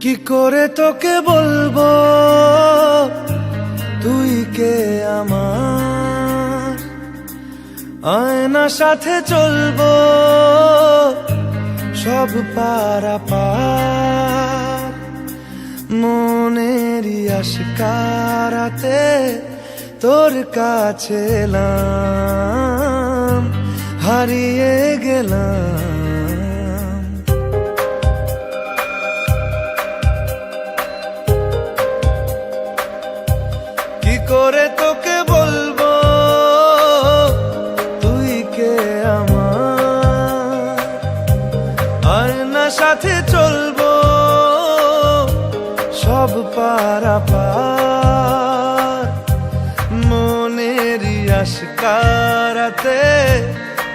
কি করে তোকে বলবো তুই কে আমার, আয়না সাথে চলবো সব পারাপার, মনেরই আশকারাতে তোর কাছে এলাম, হারিয়ে গেলাম। কি করে তোকে বলবো তুই কে আমার, আয়না সাথে চলবো সব পারাপার, মনেরই আশকারাতে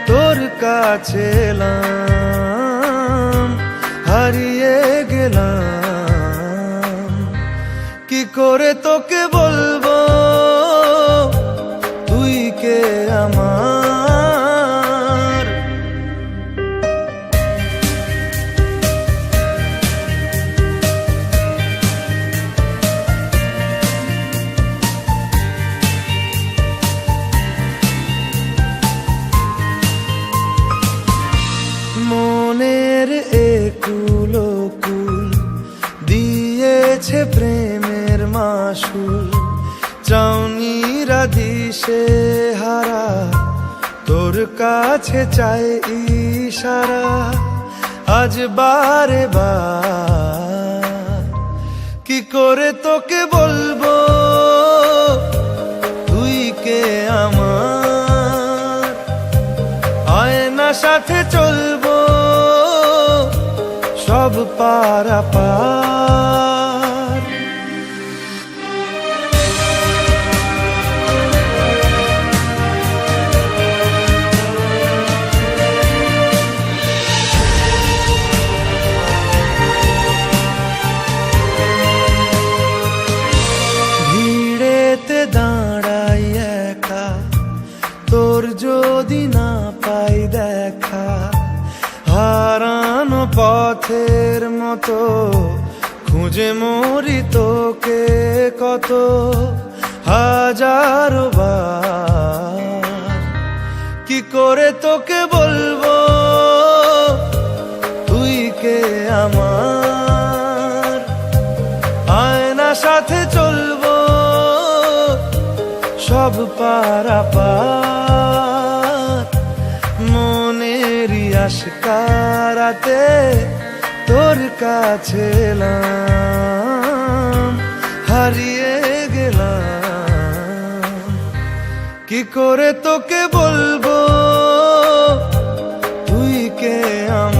তোর কাছে এলাম, হারিয়ে গেলাম। কি করে তোকে বলবো তুই কে আমার। মনের একুল কুল দিয়েছে প্রেমের মাসুল, চাউনিরা দিশে হারা তোর কাছে চাই ইশারা, আজ বারে বার। কি করে তোকে বলবো তুই কে আমার, আয়না সাথে চলবো সব পারাপার। ভিড়েতে দাঁড়াই একা তোর যদি না পাই দেখা, হারানো পথের মতো খুঁজে মরি তোকে কত হাজারো বার। কি করে তোকে বলবো তুই কে আমার, আয়না সাথে চলবো সব পারাপার, মনেরই আশকারাতে তোর কাছে এলাম, হারিয়ে গেলাম। কি করে তোকে বলবো তুই কে আমার।